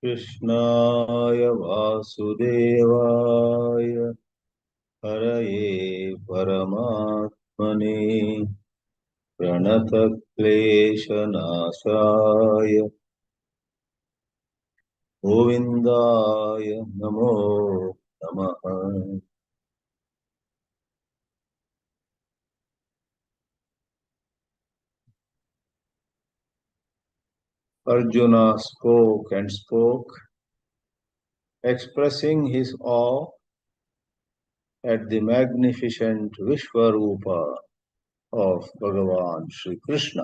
कृष्णाय वासुदेवाय हरये परमात्मने प्रणतक्लेशनाशाय गोविन्दाय नमो नमः। Arjuna spoke and spoke, expressing his awe at the magnificent Vishwarupa of Bhagavan Sri Krishna.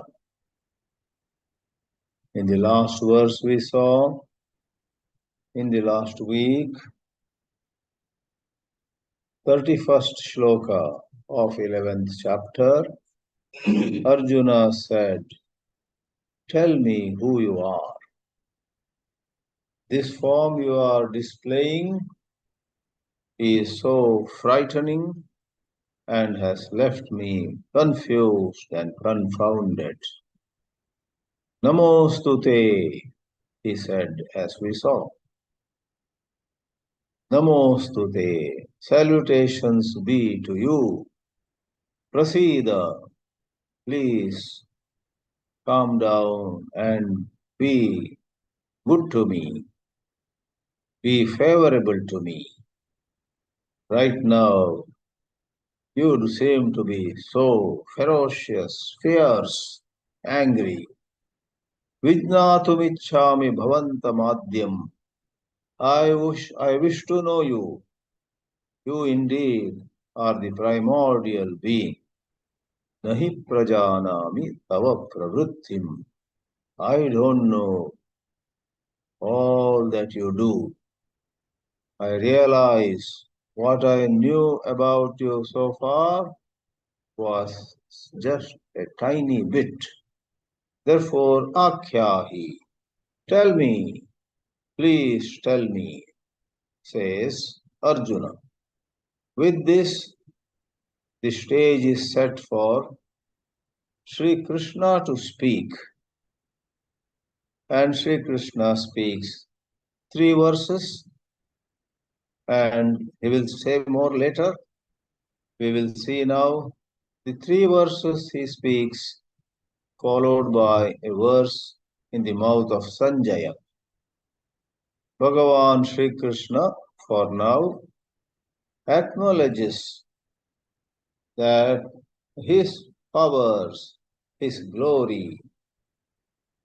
In the last verse we saw, in the last week, 31st shloka of 11th chapter, Arjuna said, "Tell me who you are. This form you are displaying is so frightening and has left me confused and confounded." Namostute, he said, as we saw. Namostute, salutations be to you. Prasida, please calm down and be good to me. Be favorable to me. Right now, you seem to be so ferocious, fierce, angry. Vijnatumichhami bhavantamadhyam. I wish to know you. You indeed are the primordial being. Nahi prajanami tava pravrittim. I don't know all that you do. I realize what I knew about you so far was just a tiny bit. Therefore, Akhyahi, tell me, please tell me, says Arjuna. With this, the stage is set for Sri Krishna to speak. And Sri Krishna speaks 3 verses, and he will say more later. We will see now the 3 verses he speaks, followed by a verse in the mouth of Sanjaya. Bhagavan Sri Krishna, for now, acknowledges that his powers, his glory,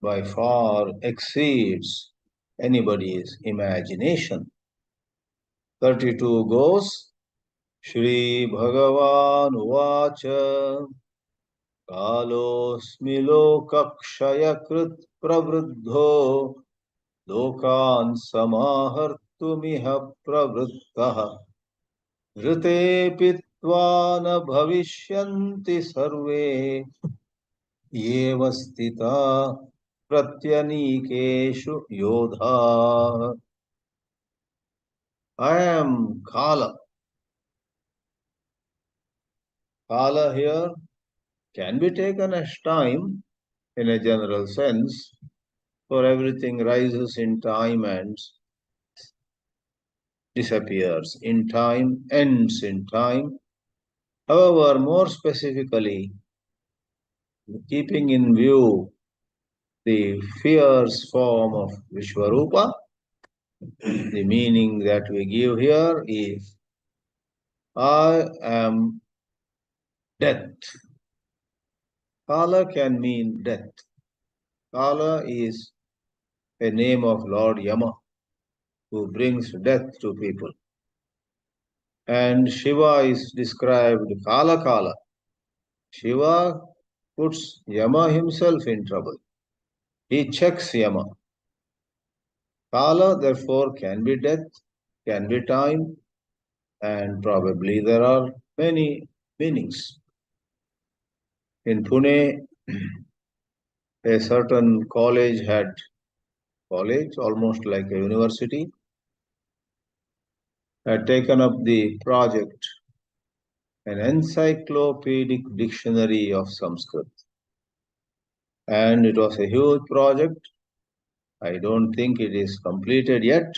by far exceeds anybody's imagination. 32 goes, Shri Bhagavan Uvacha Kalosmi Lokakshayakrit Pravruddho Lokan Samahartumiha Pravruttaha Rite Pitvana Bhavishyanti Sarve Yevastita Pratyanikeshu Yodha. I am Kala. Kala here can be taken as time in a general sense, for everything rises in time and disappears in time, ends in time. However, more specifically, keeping in view the fierce form of Vishwarupa, the meaning that we give here is, I am death. Kala can mean death. Kala is a name of Lord Yama, who brings death to people. And Shiva is described Kala Kala. Shiva puts Yama himself in trouble. He checks Yama. Kala, therefore, can be death, can be time, and probably there are many meanings. In Pune, a certain college, almost like a university, had taken up the project, an encyclopedic dictionary of Sanskrit. And it was a huge project, I don't think it is completed yet.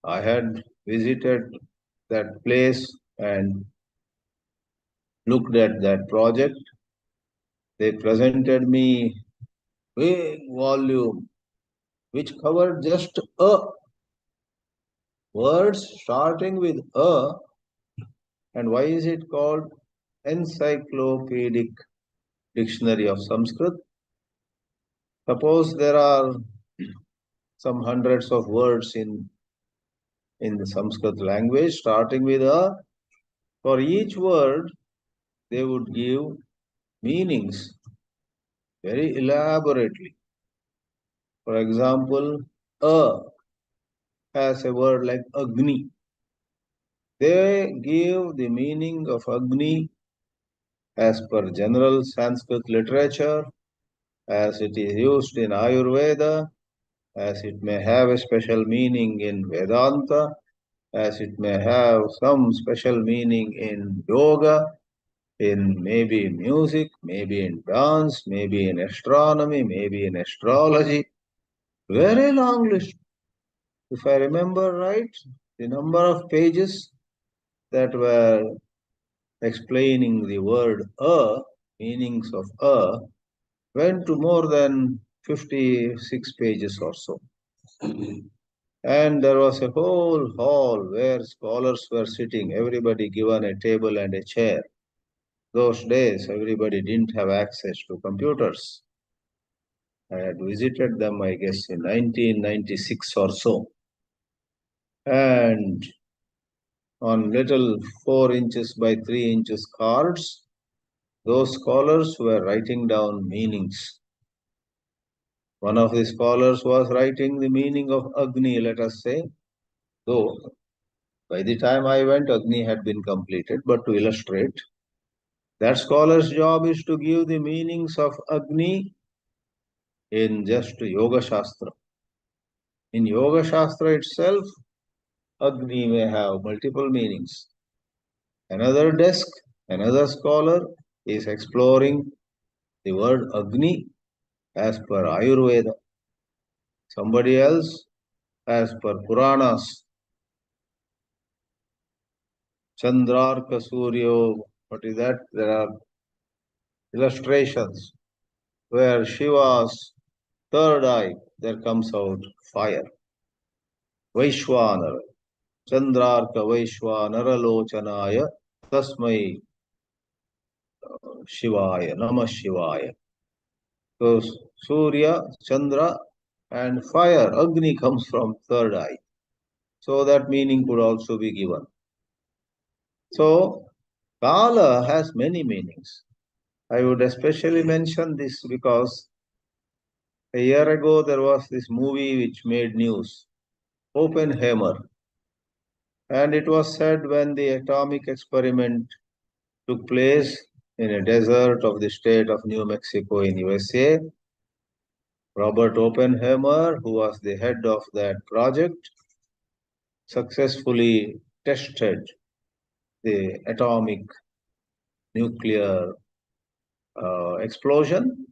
I had visited that place and looked at that project. They presented me big volume which covered just a words starting with a. And why is it called Encyclopedic Dictionary of Sanskrit? Suppose there are some hundreds of words in the Sanskrit language starting with a. For each word, they would give meanings very elaborately. For example, a has a word like Agni. They give the meaning of Agni as per general Sanskrit literature, as it is used in Ayurveda, as it may have a special meaning in Vedanta, as it may have some special meaning in yoga, in maybe music, maybe in dance, maybe in astronomy, maybe in astrology. Very long list. If I remember right, the number of pages that were explaining the word meanings of went to more than 56 pages or so. And there was a whole hall where scholars were sitting, everybody given a table and a chair. Those days, everybody didn't have access to computers. I had visited them, I guess, in 1996 or so. And on little 4 inches by 3 inches cards, those scholars were writing down meanings. One of the scholars was writing the meaning of Agni, let us say, though by the time I went, Agni had been completed, but to illustrate, that scholar's job is to give the meanings of Agni in just Yoga Shastra. In Yoga Shastra itself, Agni may have multiple meanings. Another desk, another scholar is exploring the word Agni as per Ayurveda. Somebody else as per Puranas. Chandrarka Suryo, what is that? There are illustrations where Shiva's third eye, there comes out fire. Vaishwanara, Chandrarka Vaishwanara Lochanaya, Tasmai Shivaya, Namah Shivaya. So Surya, Chandra, and fire, Agni comes from third eye. So that meaning could also be given. So Kala has many meanings. I would especially mention this because a year ago there was this movie which made news, Oppenheimer. And it was said when the atomic experiment took place in a desert of the state of New Mexico in USA, Robert Oppenheimer, who was the head of that project, successfully tested the atomic nuclear explosion,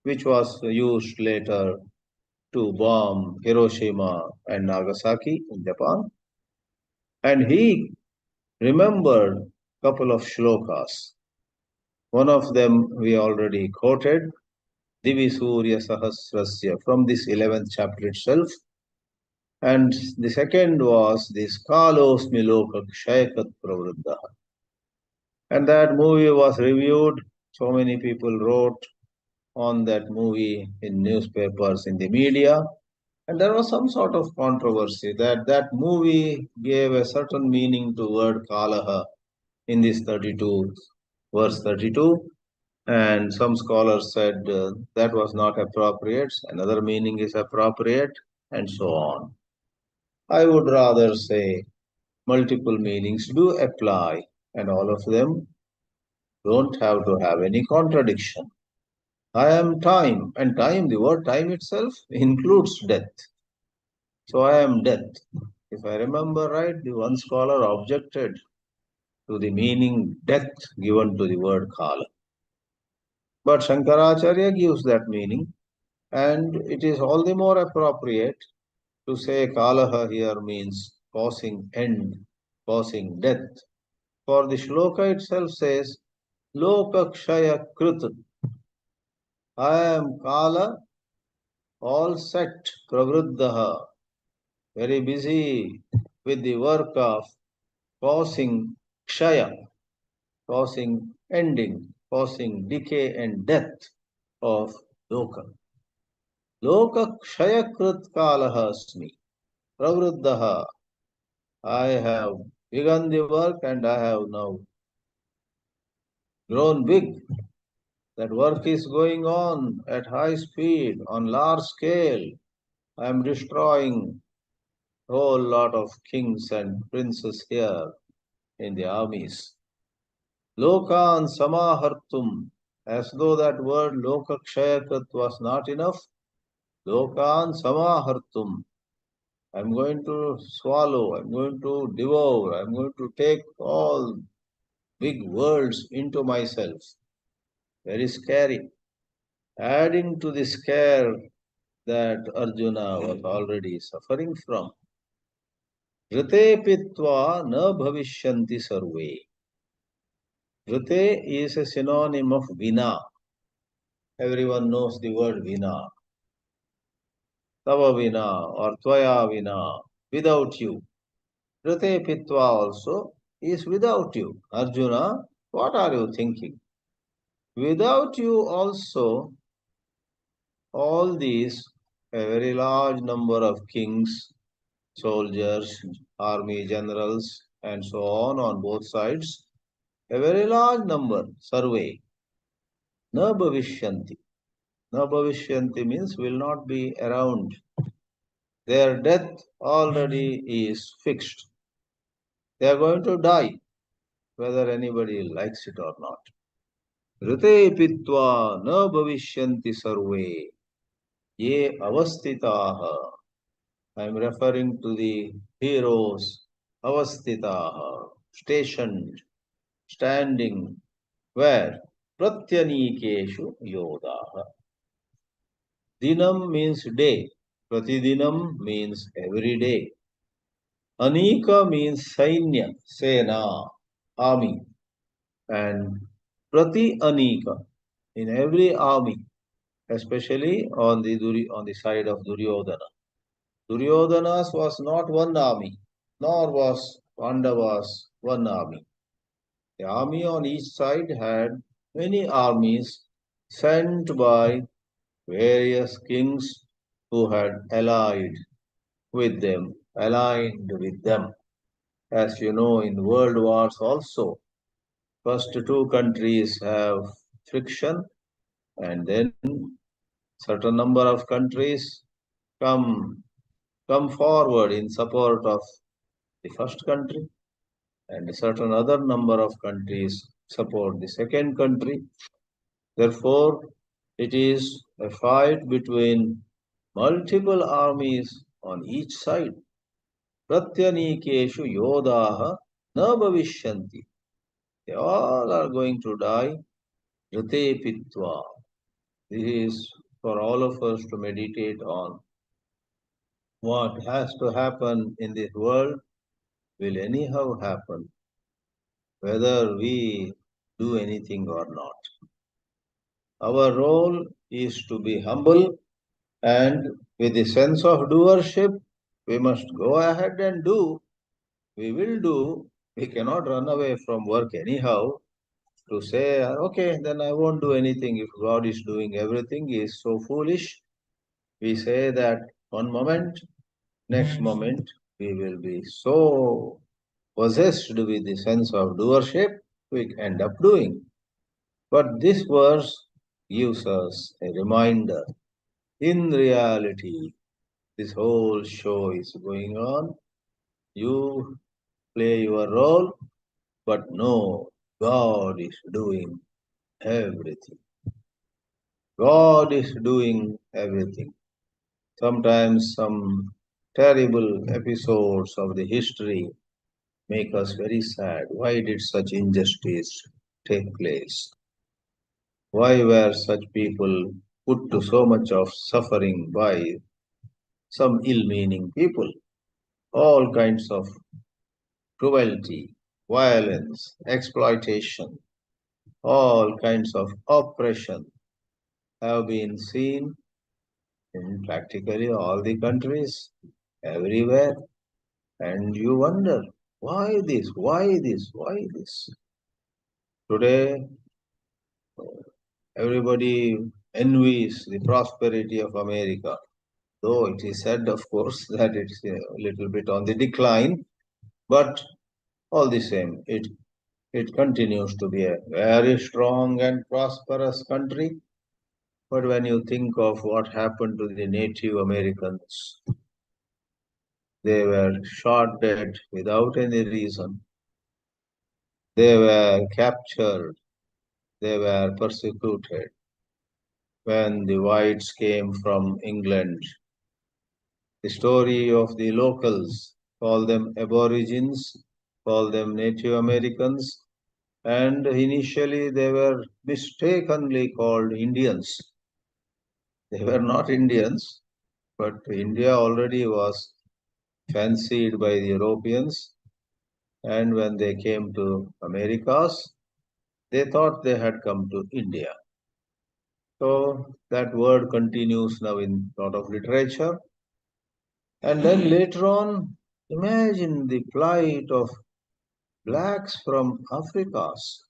which was used later to bomb Hiroshima and Nagasaki in Japan. And he remembered a couple of shlokas. One of them we already quoted, Divi Surya Sahasrasya, from this 11th chapter itself. And the second was this Kalosmi Loka Kshayakat Pravruddha. And that movie was reviewed. So many people wrote on that movie in newspapers, in the media. And there was some sort of controversy that that movie gave a certain meaning to word Kalaha in this 32, verse 32. And some scholars said that was not appropriate, another meaning is appropriate, and so on. I would rather say multiple meanings do apply, and all of them don't have to have any contradiction. I am time, and time, the word time itself includes death. So I am death. If I remember right, the one scholar objected to the meaning death given to the word Kala. But Shankaracharya gives that meaning, And it is all the more appropriate to say Kalaha here means causing end, causing death. For the shloka itself says, Lokakshaya Krut. I am Kala, all set, Pravruddhaha, very busy with the work of causing Kshaya, causing ending, causing decay and death of Loka. Loka Kshayakrit Kalaha Asmi, Pravruddhaha. I have begun the work and I have now grown big. That work is going on at high speed, on large scale. I am destroying a whole lot of kings and princes here in the armies. Lokan Samahartum, as though that word Lokakshayakrit was not enough. Lokan Samahartum. I'm going to swallow, I'm going to devour, I'm going to take all big worlds into myself. Very scary. Adding to the scare that Arjuna was already suffering from. Rite pitva na bhavishyanti sarve. Rite is a synonym of vina. Everyone knows the word vina. Tava vina or tvaya vina, without you. Rite pitva also is without you. Arjuna, what are you thinking? Without you also, all these, a very large number of kings, soldiers, army generals, and so on both sides, a very large number, survey, na bhavishyanti. Na bhavishyanti means will not be around. Their death already is fixed. They are going to die, whether anybody likes it or not. Rite pitva na bhavishyanti sarve ye avastitaha. I am referring to the heroes, avastitaha, stationed, standing, where? Pratyanikeshu yodaha. Dinam means day. Pratidinam means every day. Anika means Sainya, Sena, army. And Prati Anika, in every army, especially on the side of Duryodhana. Duryodhana's was not one army, nor was Pandava's one army. The army on each side had many armies sent by various kings who had allied with them, aligned with them. As you know, in world wars also, first two countries have friction, and then certain number of countries come forward in support of the first country, and a certain other number of countries support the second country. Therefore, it is a fight between multiple armies on each side. Pratyanikeshu yodaha na bhavishyanti. They all are going to die. Rite pitva. This is for all of us to meditate on. What has to happen in this world will anyhow happen, whether we do anything or not. Our role is to be humble, and with the sense of doership, we must go ahead and do. We will do. We cannot run away from work anyhow. To say, okay, then I won't do anything if God is doing everything is so foolish. We say that one moment, next moment, we will be so possessed with the sense of doership, we end up doing. But this verse gives us a reminder. In reality, this whole show is going on. You play your role, but no, God is doing everything. God is doing everything. Sometimes some terrible episodes of the history make us very sad. Why did such injustice take place? Why were such people put to so much of suffering by some ill-meaning people. All kinds of cruelty, violence, exploitation, all kinds of oppression have been seen in practically all the countries, everywhere. And you wonder, why this, why this, why this? Today, everybody envies the prosperity of America, though it is said, of course, that it's a little bit on the decline, but all the same, it continues to be a very strong and prosperous country. But when you think of what happened to the Native Americans, they were shot dead without any reason. They were captured. They were persecuted. When the whites came from England, the story of the locals, call them Aborigines, call them Native Americans, and initially they were mistakenly called Indians. They were not Indians, but India already was fancied by the Europeans, and when they came to Americas, they thought they had come to India. So that word continues now in a lot of literature. And then later on, imagine the plight of blacks from Africas.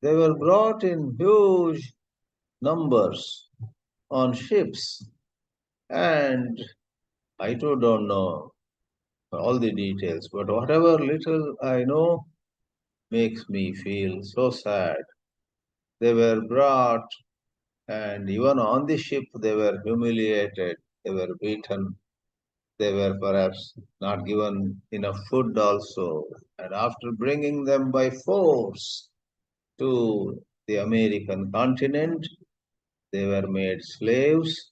They were brought in huge numbers on ships, and I too don't know all the details, but whatever little I know makes me feel so sad. They were brought, and even on the ship, they were humiliated, they were beaten, they were perhaps not given enough food also. And after bringing them by force to the American continent, they were made slaves,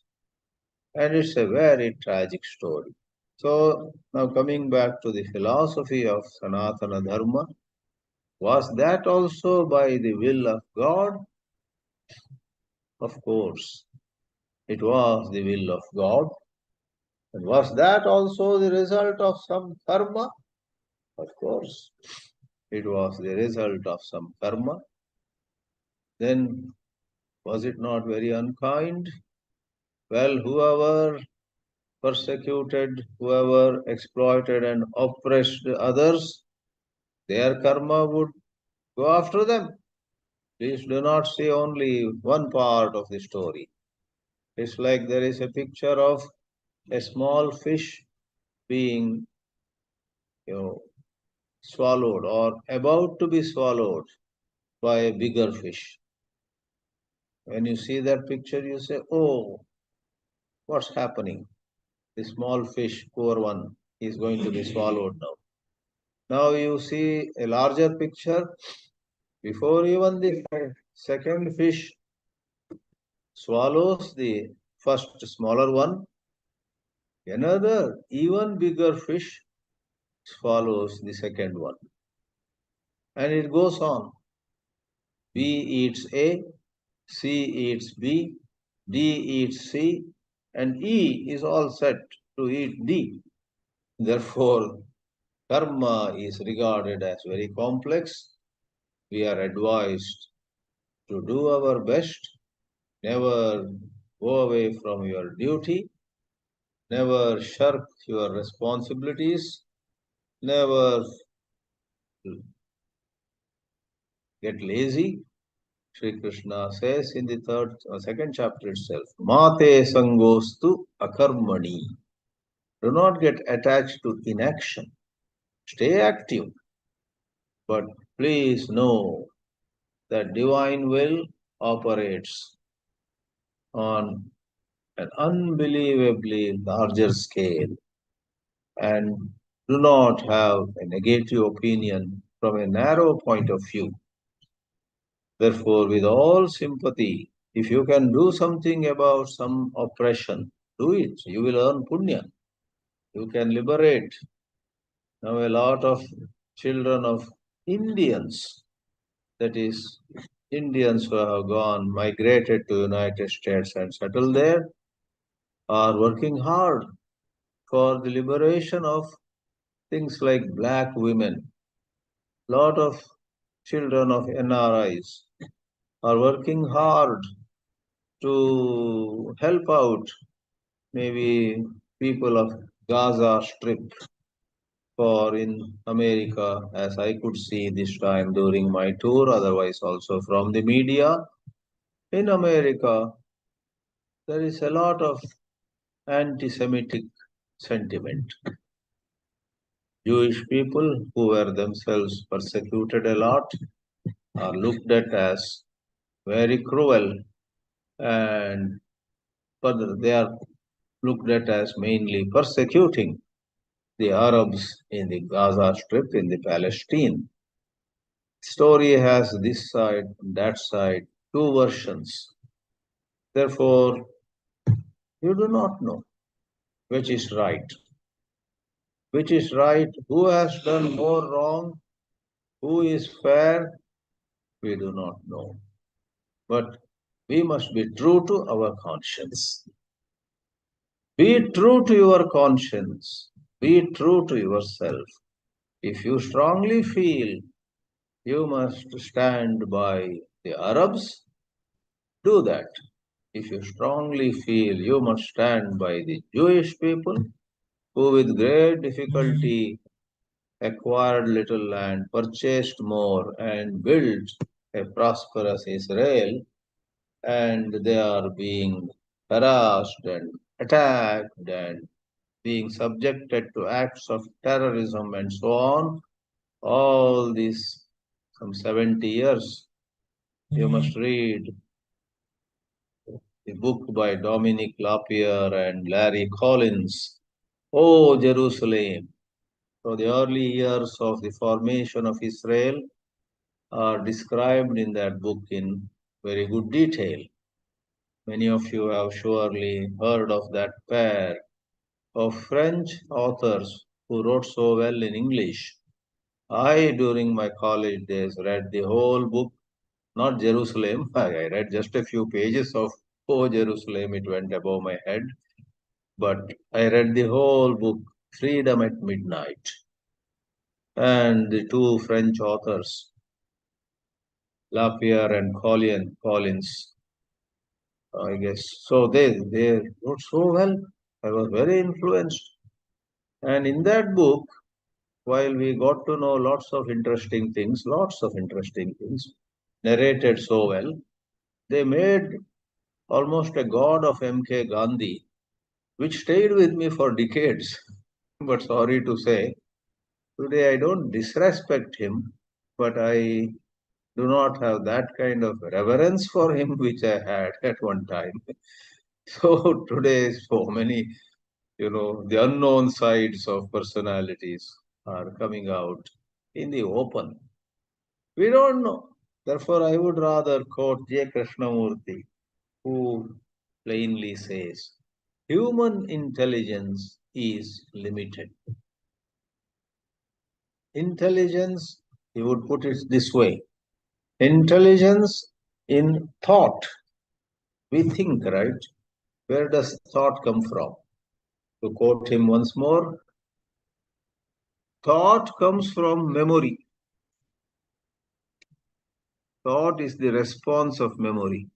and it's a very tragic story. So, now coming back to the philosophy of Sanatana Dharma, was that also by the will of God? Of course, it was the will of God. And was that also the result of some karma? Of course, it was the result of some karma. Then was it not very unkind? Well, whoever persecuted, whoever exploited and oppressed others, their karma would go after them. Please do not see only one part of the story. It's like there is a picture of a small fish being, swallowed or about to be swallowed by a bigger fish. When you see that picture, you say, oh, what's happening? The small fish, poor one, is going to be swallowed now. Now you see a larger picture. Before even the second fish swallows the first smaller one, another even bigger fish swallows the second one. And it goes on. B eats A, C eats B, D eats C, and E is all set to eat D. Therefore, karma is regarded as very complex. We are advised to do our best, never go away from your duty, never shirk your responsibilities, never get lazy. Sri Krishna says in the second chapter itself, Mate sangostu akarmani. Do not get attached to inaction. Stay active. But please know that divine will operates on an unbelievably larger scale, and do not have a negative opinion from a narrow point of view. Therefore, with all sympathy, if you can do something about some oppression, do it. You will earn punya. You can liberate. Now, a lot of children of Indians, that is, Indians who have migrated to United States and settled there are working hard for the liberation of things like black women. Lot of children of NRIs are working hard to help out maybe people of Gaza Strip for in America, as I could see this time during my tour, otherwise also from the media. In America, there is a lot of anti-Semitic sentiment. Jewish people who were themselves persecuted a lot are looked at as very cruel, and further they are looked at as mainly persecuting the Arabs in the Gaza Strip in the Palestine. Story has this side and that side, two versions. Therefore, you do not know which is right. Which is right, who has done more wrong, who is fair, we do not know. But we must be true to our conscience. Be true to your conscience. Be true to yourself. If you strongly feel you must stand by the Arabs, do that. If you strongly feel you must stand by the Jewish people, who with great difficulty acquired little land, purchased more, and built a prosperous Israel, and they are being harassed and attacked and being subjected to acts of terrorism and so on, all these some 70 years. You must read the book by Dominic Lapierre and Larry Collins, Oh Jerusalem. So the early years of the formation of Israel are described in that book in very good detail. Many of you have surely heard of that pair of French authors who wrote so well in English. I, during my college days, read the whole book, not Jerusalem. I read just a few pages of Oh Jerusalem, it went above my head. But I read the whole book, Freedom at Midnight. And the two French authors, Lapierre and Collins, I guess. So they wrote so well. I was very influenced. And in that book, while we got to know lots of interesting things, narrated so well, they made almost a god of M.K. Gandhi, which stayed with me for decades. But sorry to say, today I don't disrespect him, but I do not have that kind of reverence for him which I had at one time. So today, so many, the unknown sides of personalities are coming out in the open. We don't know. Therefore, I would rather quote J. Krishnamurti, who plainly says, human intelligence is limited. Intelligence, he would put it this way, intelligence in thought. We think, right? Where does thought come from? To quote him once more, thought comes from memory. Thought is the response of memory.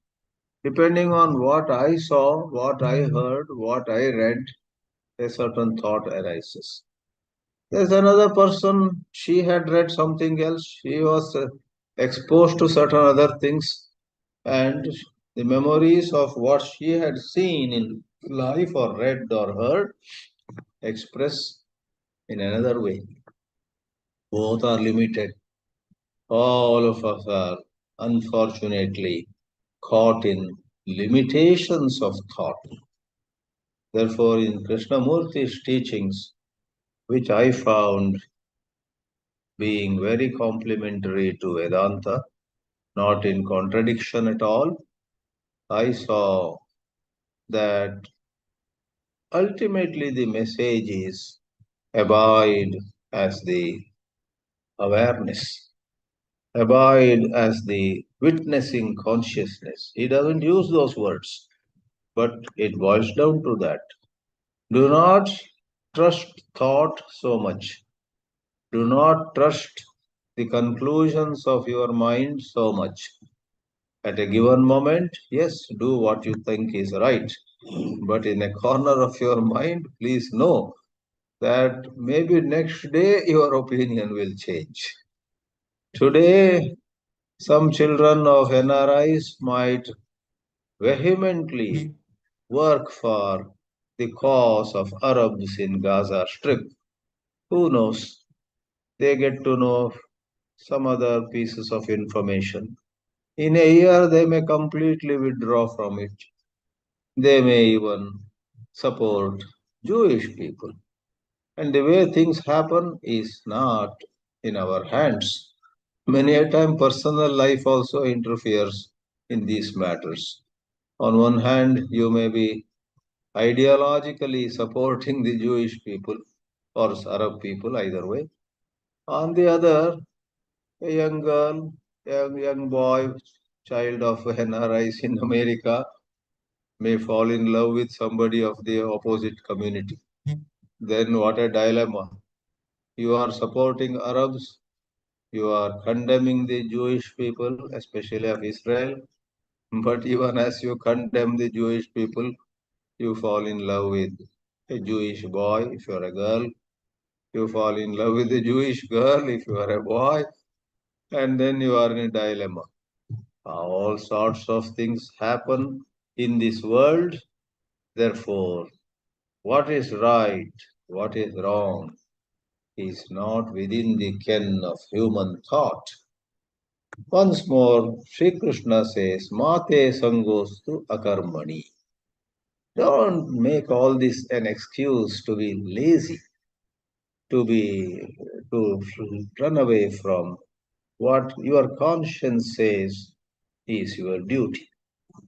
Depending on what I saw, what I heard, what I read, a certain thought arises. There's another person, she had read something else, she was exposed to certain other things, and the memories of what she had seen in life or read or heard express in another way. Both are limited. All of us are unfortunately caught in limitations of thought. Therefore, in Krishnamurti's teachings, which I found being very complementary to Vedanta, not in contradiction at all, I saw that ultimately the message is abide as the awareness. Abide as the witnessing consciousness. He doesn't use those words, but it boils down to that. Do not trust thought so much. Do not trust the conclusions of your mind so much. At a given moment, yes, do what you think is right. But in a corner of your mind, please know that maybe next day your opinion will change. Today, some children of NRIs might vehemently work for the cause of Arabs in Gaza Strip. Who knows? They get to know some other pieces of information. In a year, they may completely withdraw from it. They may even support Jewish people. And the way things happen is not in our hands. Many a time, personal life also interferes in these matters. On one hand, you may be ideologically supporting the Jewish people or Arab people, either way. On the other, a young girl, young boy, child of NRIs in America may fall in love with somebody of the opposite community. Then what a dilemma. You are supporting Arabs, you are condemning the Jewish people, especially of Israel, but even as you condemn the Jewish people, you fall in love with a Jewish boy if you are a girl, you fall in love with a Jewish girl if you are a boy, and then you are in a dilemma. All sorts of things happen in this world. Therefore, what is right, what is wrong, is not within the ken of human thought. Once more, Sri Krishna says, Mate sangostu akarmani. Don't make all this an excuse to be lazy, to run away from what your conscience says is your duty.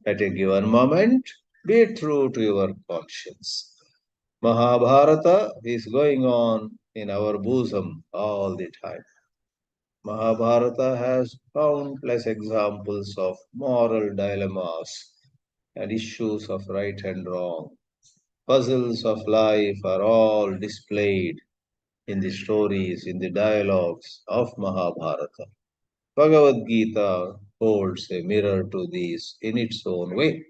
At a given moment, be true to your conscience. Mahabharata is going on in our bosom all the time. Mahabharata has countless examples of moral dilemmas and issues of right and wrong. Puzzles of life are all displayed in the stories, in the dialogues of Mahabharata. Bhagavad Geetā holds a mirror to these in its own way.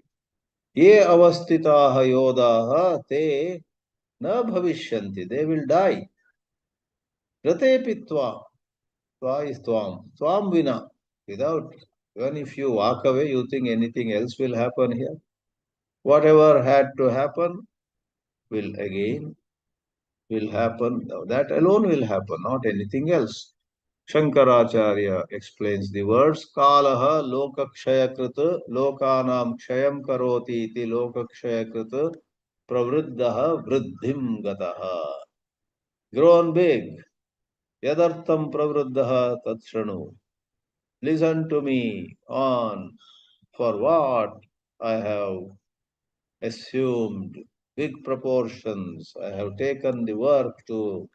Ye avastitaha yodaha te na bhavishyanti. They will die. Ratepi tva. Tva is tvam. Tvam vina. Without, even if you walk away, you think anything else will happen here. Whatever had to happen will happen. That alone will happen, not anything else. Shankaracharya explains the words Kalaha Lokakshayakrit Lokanam Kshayam Karoti iti Lokakshayakrit Pravriddaha Vriddhim Gataha. Grown big. Yadartham Pravriddaha Tatshranu. Listen to me on for what I have assumed big proportions. I have taken the work to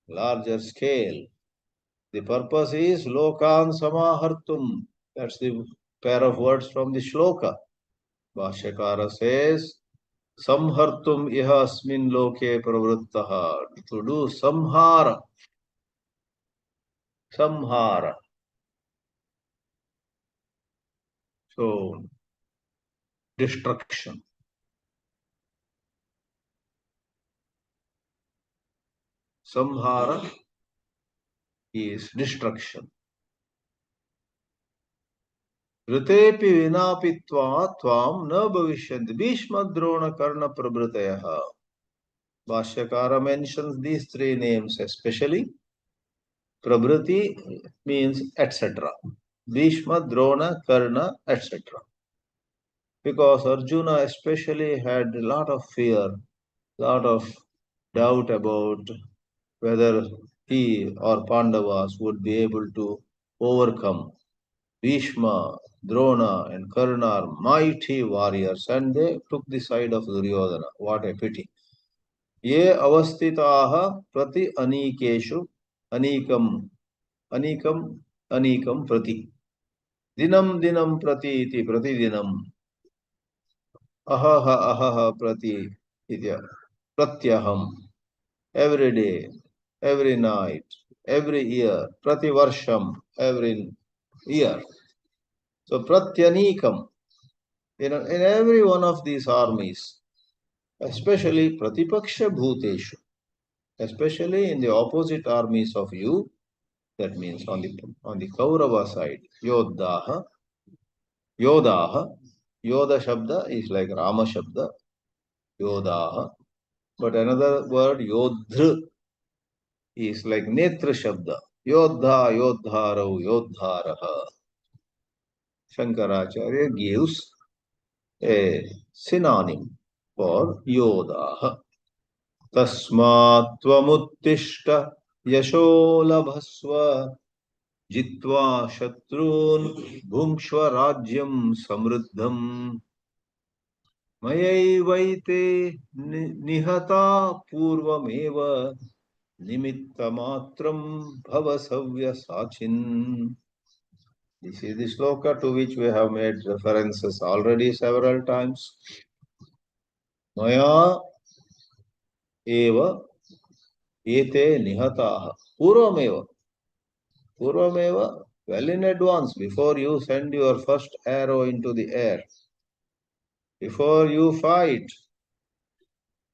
larger scale. The purpose is lokan samahartum. That's the pair of words from the shloka. Bhashyakara says, samhartum iha asmin loke pravrittaha. To do samhara. Samhara. So, destruction. Samhara is destruction. Ritepi vinapitva tvam na bhavishyanti. Bhishma Drona Karna Prabhritayaha. Bhashyakara mentions these three names especially. Prabhriti means etc. Bhishma, Drona, Karna, etc. Because Arjuna especially had a lot of fear, lot of doubt about whether he or Pandavas would be able to overcome. Bhishma, Drona, and Karna are mighty warriors, and they took the side of Duryodhana. What a pity. Ye avastitaha prati anikeshu anikam. Anikam, anikam prati. Dinam dinam prati iti pratidinam. Ahaha ahaha prati iti pratyaham. Every day, every night, every year, prativarsham, every year. So pratyanikam, in every one of these armies, especially pratipaksha bhuteshu, especially in the opposite armies of you, that means on the Kaurava side, Yodhaha, Yodhaha, Yoda Shabda is like Rama Shabda, Yodhaha, but another word Yodhr is like Netra Shabda, Yodha, Yodharau, Yodharaha. Shankaracharya gives a synonym for Yodaha. Tasmat Tvamuttishta Yasho Labhasva Jitva Shatrun Bhumshva Rajyam Samruddham Mayaivaite Nihata Purvameva Nimittamatram Bhavasavya Sachin. This is the sloka to which we have made references already several times. Maya eva ete nihataha. Purvameva. Purvameva, well in advance, before you send your first arrow into the air, before you fight,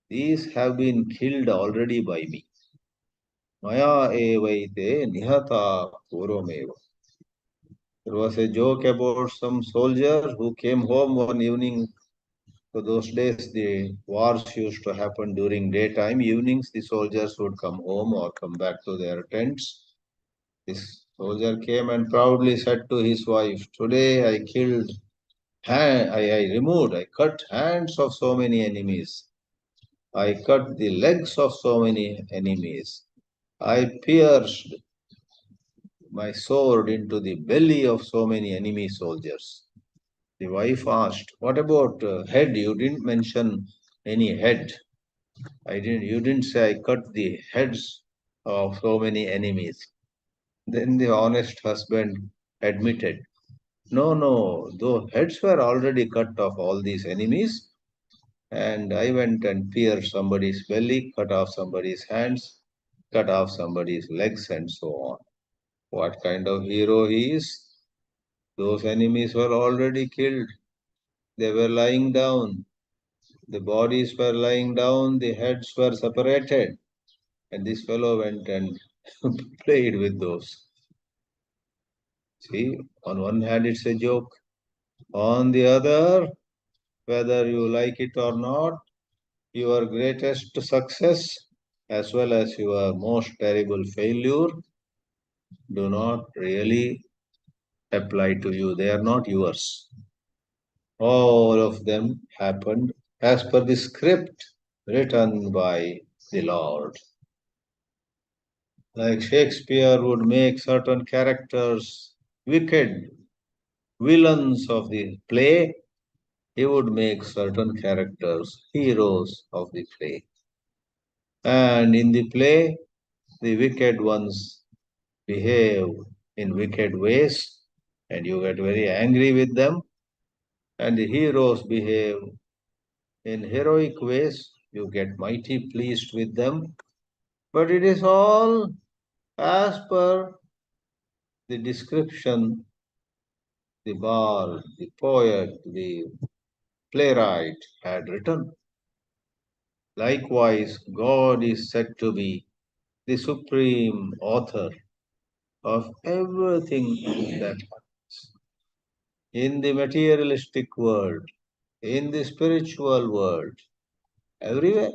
these have been killed already by me. Maya evaite nihata purvameva. There was a joke about some soldier who came home one evening. So those days the wars used to happen during daytime. Evenings the soldiers would come home or come back to their tents. This soldier came and proudly said to his wife, "Today I killed, I cut hands of so many enemies. I cut the legs of so many enemies. I pierced my sword into the belly of so many enemy soldiers." The wife asked, "What about head? You didn't mention any head. You didn't say I cut the heads of so many enemies." Then the honest husband admitted, "No, no, those heads were already cut off all these enemies, and I went and pierced somebody's belly, cut off somebody's hands, cut off somebody's legs, and so on." What kind of hero he is? Those enemies were already killed. They were lying down. The bodies were lying down, the heads were separated, and this fellow went and played with those. See, on one hand it's a joke. On the other, whether you like it or not, your greatest success as well as your most terrible failure do not really apply to you. They are not yours. All of them happened as per the script written by the Lord. Like Shakespeare would make certain characters wicked villains of the play, he would make certain characters heroes of the play. And in the play, the wicked ones behave in wicked ways, and you get very angry with them. And the heroes behave in heroic ways, you get mighty pleased with them. But it is all as per the description the bard, the poet, the playwright had written. Likewise, God is said to be the supreme author of everything that happens in the materialistic world, in the spiritual world, everywhere.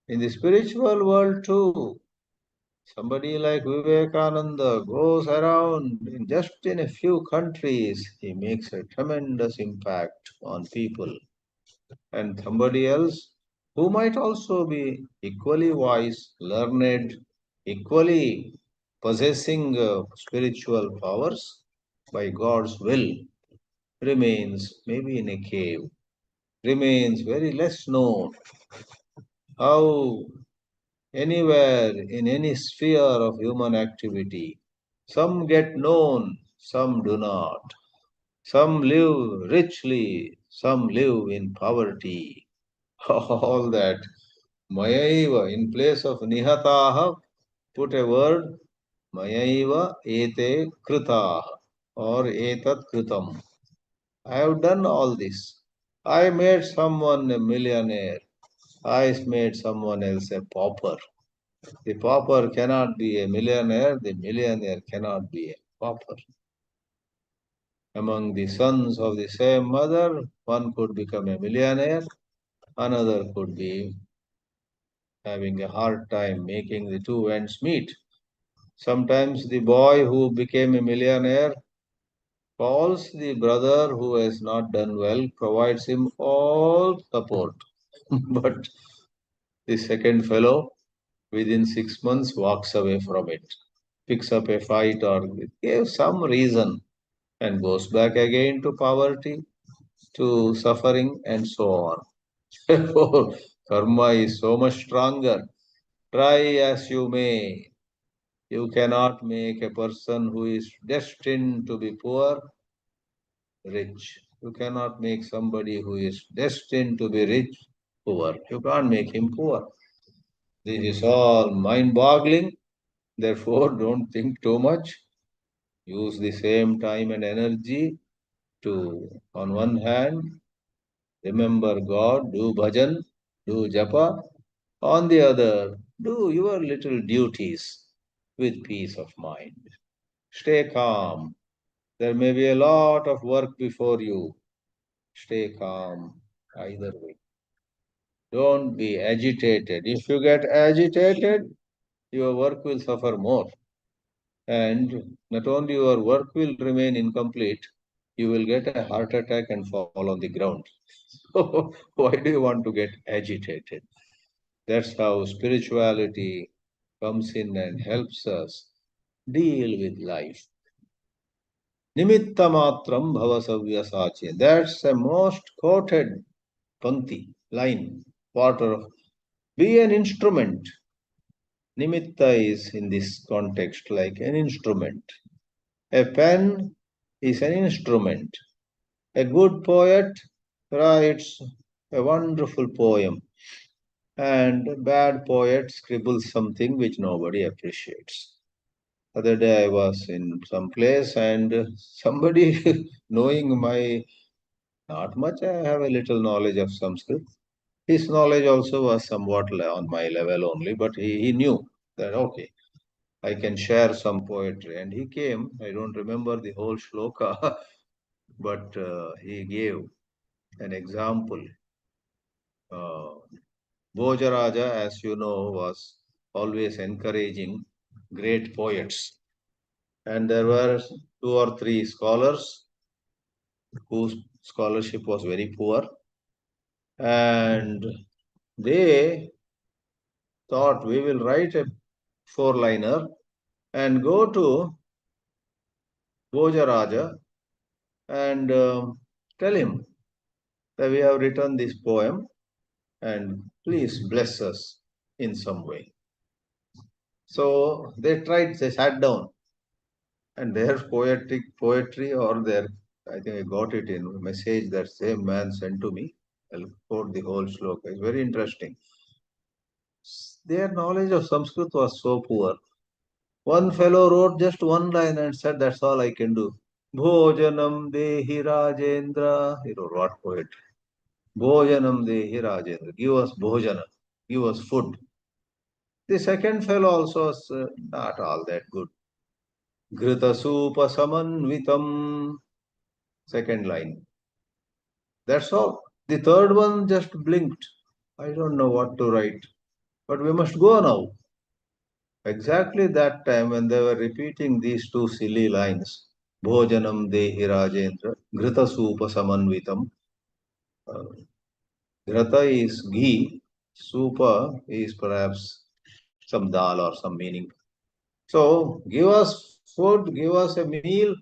In the spiritual world too, somebody like Vivekananda goes around just in a few countries, he makes a tremendous impact on people. And somebody else who might also be equally wise, learned, equally possessing spiritual powers by God's will, remains maybe in a cave, remains very less known. How anywhere in any sphere of human activity, Some get known, some do not. Some live richly, some live in poverty. All that. Mayaiva, in place of nihataha, put a word Mayaiva ete kritaha or etat kritam. I have done all this. I made someone a millionaire. I made someone else a pauper. The pauper cannot be a millionaire. The millionaire cannot be a pauper. Among the sons of the same mother, one could become a millionaire, another could be having a hard time making the two ends meet. Sometimes the boy who became a millionaire calls the brother who has not done well, provides him all support. But the second fellow, within 6 months, walks away from it, picks up a fight or gives some reason and goes back again to poverty, to suffering, and so on. Therefore, karma is so much stronger. Try as you may, you cannot make a person who is destined to be poor rich. You cannot make somebody who is destined to be rich poor. You can't make him poor. This is all mind boggling. Therefore, don't think too much. Use the same time and energy to, on one hand, remember God, do bhajan, do japa. On the other, do your little duties with peace of mind. Stay calm. There may be a lot of work before you. Stay calm either way. Don't be agitated. If you get agitated, your work will suffer more. And not only your work will remain incomplete, you will get a heart attack and fall on the ground. So, why do you want to get agitated? That's how spirituality comes in and helps us deal with life. Nimitta matram bhava savyasachi. That's the most quoted pankti, line, part of. Be an instrument. Nimitta is in this context like an instrument. A pen is an instrument. A good poet writes a wonderful poem, and a bad poet scribbles something which nobody appreciates. Other day I was in some place and somebody knowing my not much, I have a little knowledge of Sanskrit. His knowledge also was somewhat on my level only, but he knew that okay, I can share some poetry. And he came, I don't remember the whole shloka, but he gave an example. Uh, Bhojaraja, as you know, was always encouraging great poets. And there were two or three scholars whose scholarship was very poor. And they thought we will write a four-liner and go to Bhojaraja and tell him that we have written this poem and please bless us in some way. So they tried, they sat down and their poetry or their, I think I got it in a message that same man sent to me. I'll quote the whole shloka. It's very interesting. Their knowledge of Sanskrit was so poor. One fellow wrote just one line and said, that's all I can do. Bhojanam dehi Rajendra. He wrote what poetry? Bhojanam dehi Rajendra. Give us bhojana. Give us food. The second fellow also was not all that good. Grita supa samanvitam. Second line. That's all. The third one just blinked. I don't know what to write. But we must go now. Exactly that time when they were repeating these two silly lines, Bhojanam Dehi Rajendra, Grita Supa Samanvitam. Uh, Grita is ghee, Supa is perhaps some dal or some meaning. So give us food, give us a meal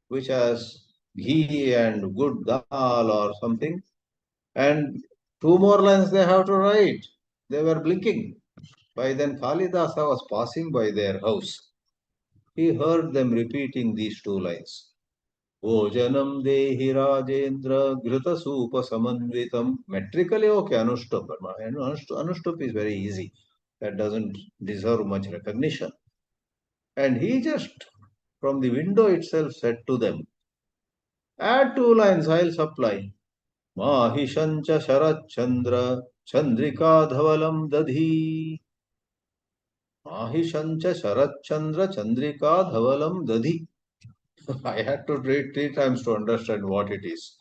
which has ghee and good dal or something. And two more lines they have to write. They were blinking. By then Kalidasa was passing by their house. he heard them repeating these two lines. Bhojanam dehi Rajendra Ghrita Supa Samanvitam. Metrically, okay, Anushtup. But Anushtup is very easy. That doesn't deserve much recognition. And he just, from the window itself, said to them, add two lines, I'll supply. Mahishancha Sharat Chandra Chandrika Dhavalam Dadhi. Mahishancha Sharat Chandra Chandrika Dhavalam Dadhi. I had to read three times to understand what it is.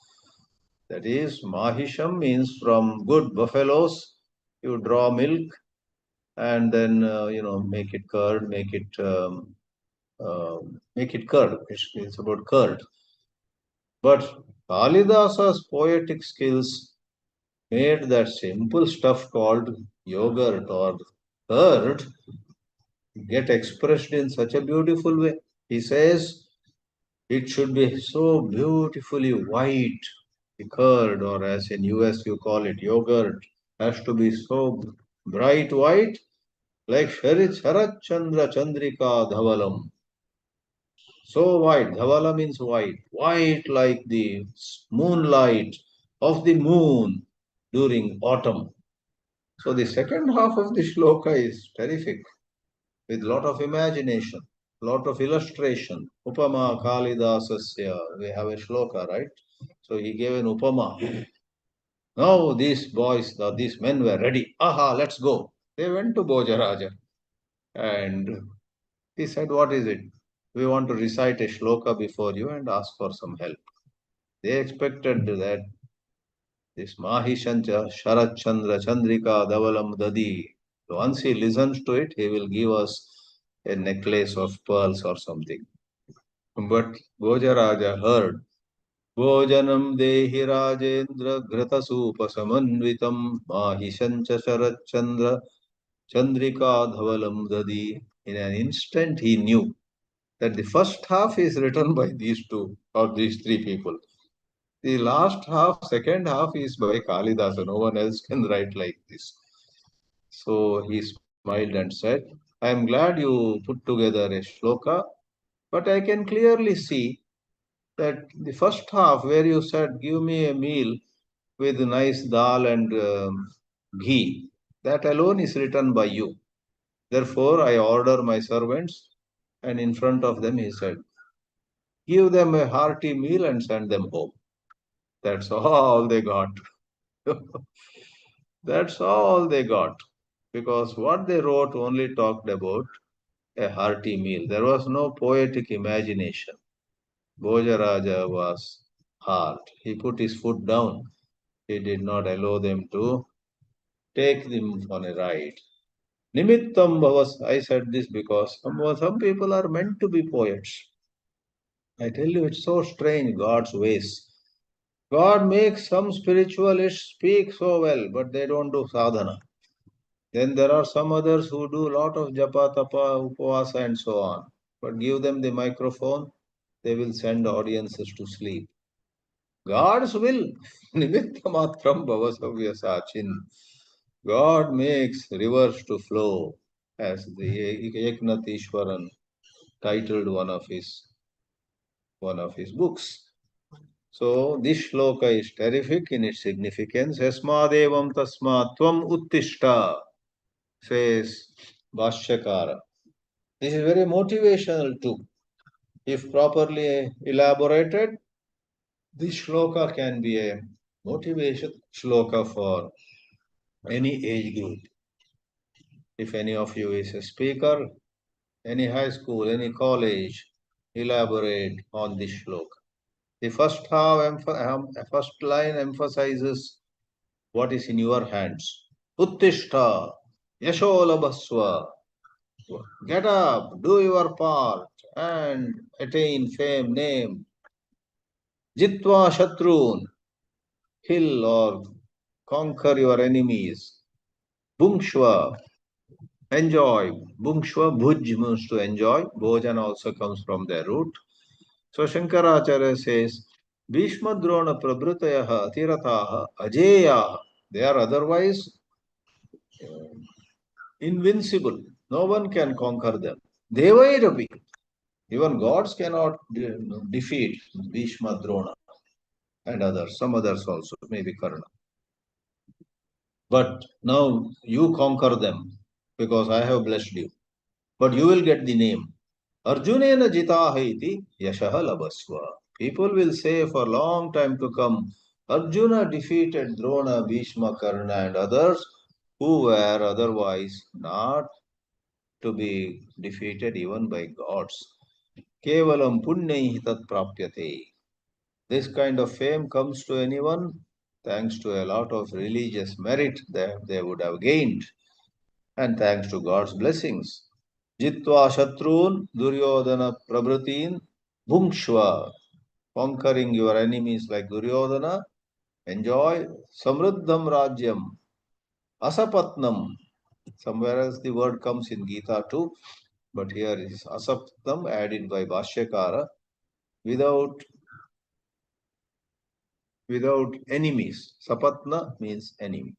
That is, Mahisham means from good buffaloes, you draw milk and then, make it curd, make it curd. It's about curd. But Kalidasa's poetic skills made that simple stuff called yogurt or curd get expressed in such a beautiful way. He says it should be so beautifully white, the curd, or as in US you call it yogurt, has to be so bright white, like Sharat Chandra Chandrika Dhavalam. So white, Dhavala means white, white like the moonlight of the moon during autumn. So the second half of the shloka is terrific, with lot of imagination, lot of illustration. Upama Kalidasasya, we have a shloka, right? So he gave an upama. Now these boys, these men were ready. Aha, let's go. They went to Bhojaraja and he said, what is it? We want to recite a shloka before you and ask for some help. They expected that this Mahishancha Sharat Chandra Chandrika Davalam Dadi. Once he listens to it, he will give us a necklace of pearls or something. But Bhojaraja heard Bhojanam Dehi Rajendra Ghrita Supa Samanvitam Mahishancha Sharat Chandra Chandrika Dhavalam Dadi. In an instant, he knew that the first half is written by these two or these three people. The last half, second half is by Kalidasa. No one else can write like this. So he smiled and said, I am glad you put together a shloka, but I can clearly see that the first half where you said, give me a meal with nice dal and ghee, that alone is written by you. Therefore, I order my servants, and in front of them he said, give them a hearty meal and send them home. That's all they got. That's all they got. Because what they wrote only talked about a hearty meal. There was no poetic imagination. Bhojaraja was hard. He put his foot down. He did not allow them to take them on a ride. Nimittam bhavas. I said this because some people are meant to be poets. I tell you, it's so strange, God's ways. God makes some spiritualists speak so well, but they don't do sadhana. Then there are some others who do a lot of japa, tapa, upavasa and so on. But give them the microphone, they will send audiences to sleep. God's will. Nimittamatram bhavasavya sachin. God makes rivers to flow, as the Eknath Ishwaran titled one of his books. So this shloka is terrific in its significance. Yasmadevam tasmatvam uttishta, says Bhashyakara. This is very motivational too. If properly elaborated, this shloka can be a motivation shloka for any age group. If any of you is a speaker, any high school, any college, elaborate on this shloka. The first line emphasizes what is in your hands. Uttishta, Yasholabhasva. Get up, do your part, and attain fame, name. Jitva Shatrun, kill or conquer your enemies. Bhungshva, enjoy. Bhungshva, bhuj means to enjoy. Bhojan also comes from their root. So Shankaracharya says, Bhishma Drona Prabhrutayaha Atirataha Ajeyaha. They are otherwise invincible. No one can conquer them. Devairapi. Even gods cannot defeat Bhishma, Drona, and others, some others also, maybe Karna. But now you conquer them because I have blessed you. But you will get the name. Arjunena jitaha iti yashaha labasva. People will say for a long time to come, Arjuna defeated Drona, Bhishma, Karna, and others who were otherwise not to be defeated even by gods. Kevalam punyaihi tat prapyate. This kind of fame comes to anyone thanks to a lot of religious merit that they would have gained and thanks to God's blessings. Jitva Shatrun Duryodhana Prabhutin Bhumshva. Conquering your enemies like Duryodhana, enjoy Samruddham Rajyam, Asapatnam. Somewhere else the word comes in Gita too, but here is Asapatnam added by Bhashyakara without enemies. Sapatna means enemy.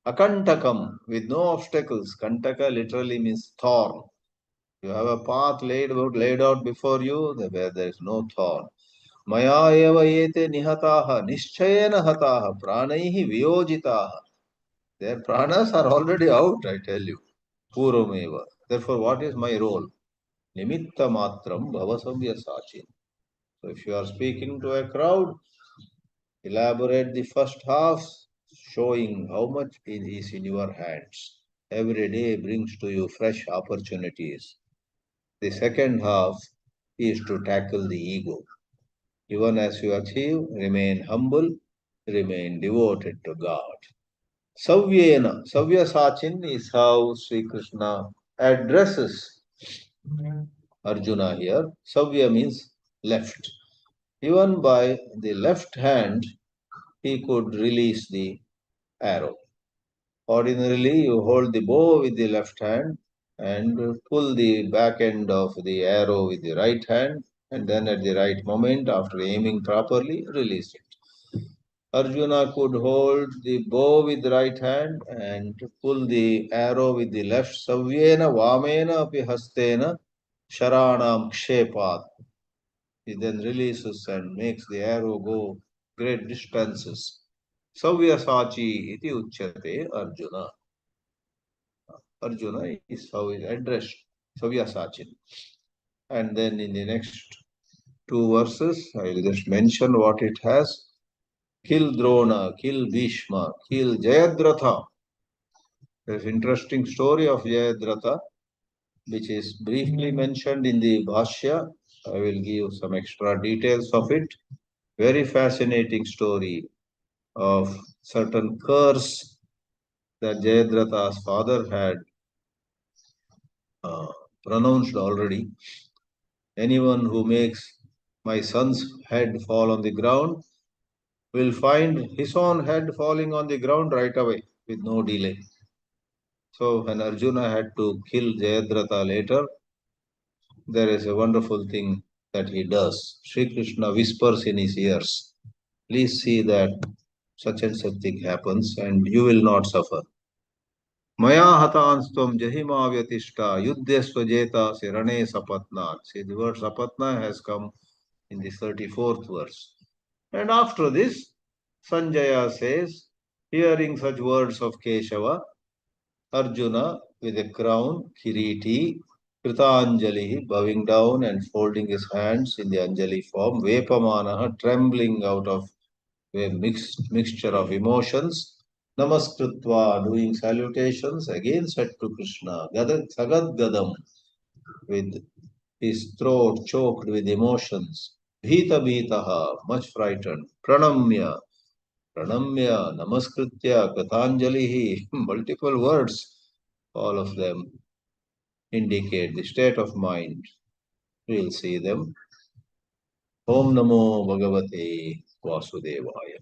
Akantakam, with no obstacles. Kantaka literally means thorn. You have a path laid out before you where there is no thorn. Maya eva yete nihataha nischayena hataha pranaihi viyojitaha. Their pranas are already out, I tell you. Purvameva. Therefore, what is my role? Nimitta matram bhavasavya sachin. So if you are speaking to a crowd, elaborate the first half, showing how much it is in your hands. Every day brings to you fresh opportunities. The second half is to tackle the ego. Even as you achieve, remain humble, remain devoted to God. Savyena, Savya Sachin is how Sri Krishna addresses Arjuna here. Savya means left. Even by the left hand, he could release the arrow. Ordinarily, you hold the bow with the left hand and pull the back end of the arrow with the right hand, and then at the right moment, after aiming properly, release it. Arjuna could hold the bow with the right hand and pull the arrow with the left. Savyena vamena api hastena sharanam kshepat. He then releases and makes the arrow go great distances. Savyasachi iti uchyate Arjuna. Arjuna is how is addressed, Savyasachin. And then in the next two verses, I will just mention what it has. Kill Drona, kill Bhishma, kill Jayadratha. There's an interesting story of Jayadratha, which is briefly mentioned in the Bhāshya. I will give some extra details of it. Very fascinating story of certain curse that Jayadratha's father had pronounced already. Anyone who makes my son's head fall on the ground will find his own head falling on the ground right away with no delay. So when Arjuna had to kill Jayadratha later, there is a wonderful thing that he does. Sri Krishna whispers in his ears, please see that such and such thing happens and you will not suffer. Maya hatanstam jahima vyatishta yuddhesva jeta sirane sapatnat. See, the word sapatna has come in the 34th verse. And after this, Sanjaya says, hearing such words of Keshava, Arjuna with a crown, Kiriti, Kritanjali, bowing down and folding his hands in the Anjali form, Vepamanaha, trembling out of a mixture of emotions, Namaskritva, doing salutations, again said to Krishna, Sagad Gadam, with his throat choked with emotions, Bhita Bhitaha, much frightened, Pranamya, Namaskritya, Katanjalihi, multiple words, all of them indicate the state of mind. We'll see them. Om Namo Bhagavate Vasudevaya.